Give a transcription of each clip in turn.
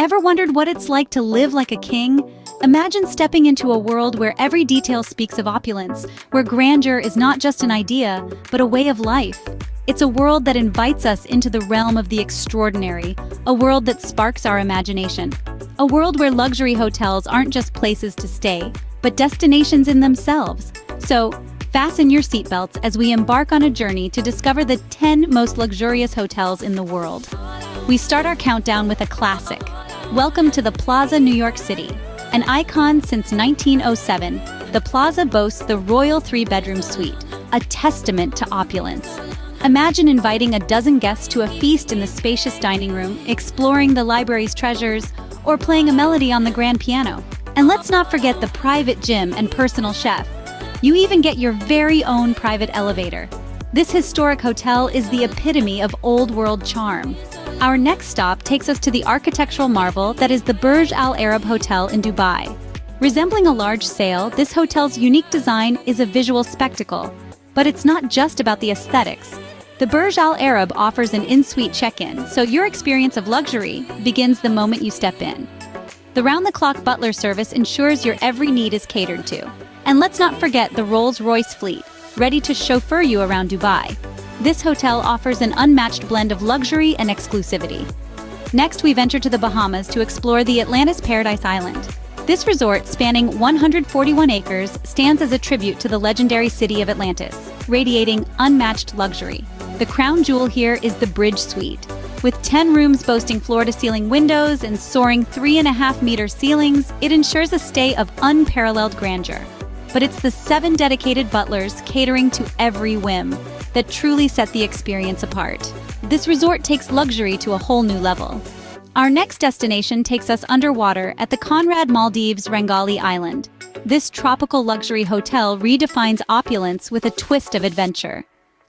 Ever wondered what it's like to live like a king? Imagine stepping into a world where every detail speaks of opulence, where grandeur is not just an idea, but a way of life. It's a world that invites us into the realm of the extraordinary, a world that sparks our imagination. A world where luxury hotels aren't just places to stay, but destinations in themselves. So, fasten your seatbelts as we embark on a journey to discover the 10 most luxurious hotels in the world. We start our countdown with a classic. Welcome to the Plaza, New York City. An icon since 1907, the Plaza boasts the royal 3-bedroom suite, a testament to opulence. Imagine inviting a dozen guests to a feast in the spacious dining room, exploring the library's treasures, or playing a melody on the grand piano. And let's not forget the private gym and personal chef. You even get your very own private elevator. This historic hotel is the epitome of old-world charm. Our next stop takes us to the architectural marvel that is the Burj Al Arab Hotel in Dubai. Resembling a large sail, this hotel's unique design is a visual spectacle. But it's not just about the aesthetics. The Burj Al Arab offers an in-suite check-in, so your experience of luxury begins the moment you step in. The round-the-clock butler service ensures your every need is catered to. And let's not forget the Rolls-Royce fleet, ready to chauffeur you around Dubai. This hotel offers an unmatched blend of luxury and exclusivity. Next, we venture to the Bahamas to explore the Atlantis Paradise Island. This resort, spanning 141 acres, stands as a tribute to the legendary city of Atlantis, radiating unmatched luxury. The crown jewel here is the Bridge Suite. With 10 rooms boasting floor-to-ceiling windows and soaring 3.5-meter ceilings, it ensures a stay of unparalleled grandeur. But it's the 7 dedicated butlers catering to every whim that truly set the experience apart. This resort takes luxury to a whole new level. Our next destination takes us underwater at the Conrad Maldives Rangali Island. This tropical luxury hotel redefines opulence with a twist of adventure.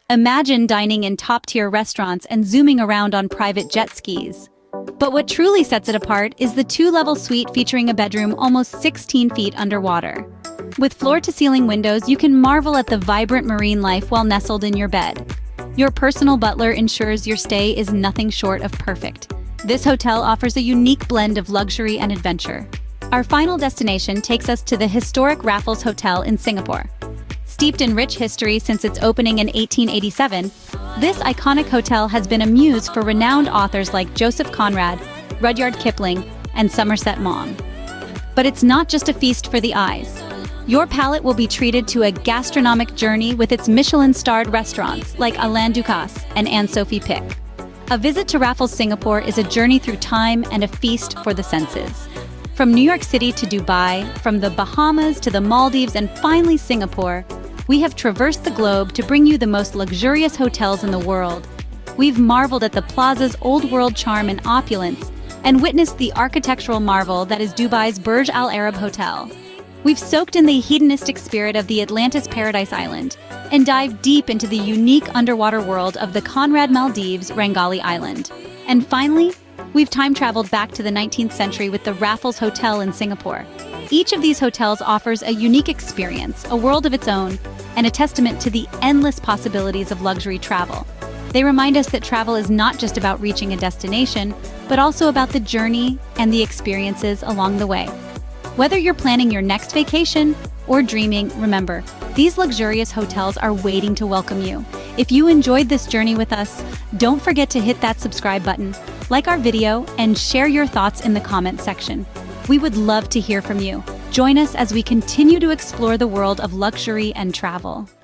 Imagine dining in top-tier restaurants and zooming around on private jet skis. But what truly sets it apart is the 2-level suite featuring a bedroom almost 16 feet underwater. With floor-to-ceiling windows, you can marvel at the vibrant marine life while nestled in your bed. Your personal butler ensures your stay is nothing short of perfect. This hotel offers a unique blend of luxury and adventure. Our final destination takes us to the historic Raffles Hotel in Singapore. Steeped in rich history since its opening in 1887, this iconic hotel has been a muse for renowned authors like Joseph Conrad, Rudyard Kipling, and Somerset Maugham. But it's not just a feast for the eyes. Your palate will be treated to a gastronomic journey with its Michelin-starred restaurants like Alain Ducasse and Anne-Sophie Pic. A visit to Raffles Singapore is a journey through time and a feast for the senses. From New York City to Dubai, from the Bahamas to the Maldives and finally Singapore, we have traversed the globe to bring you the most luxurious hotels in the world. We've marveled at the Plaza's old-world charm and opulence and witnessed the architectural marvel that is Dubai's Burj Al Arab Hotel. We've soaked in the hedonistic spirit of the Atlantis Paradise Island and dived deep into the unique underwater world of the Conrad Maldives Rangali Island. And finally, we've time-traveled back to the 19th century with the Raffles Hotel in Singapore. Each of these hotels offers a unique experience, a world of its own, and a testament to the endless possibilities of luxury travel. They remind us that travel is not just about reaching a destination, but also about the journey and the experiences along the way. Whether you're planning your next vacation or dreaming, remember, these luxurious hotels are waiting to welcome you. If you enjoyed this journey with us, don't forget to hit that subscribe button, like our video, and share your thoughts in the comment section. We would love to hear from you. Join us as we continue to explore the world of luxury and travel.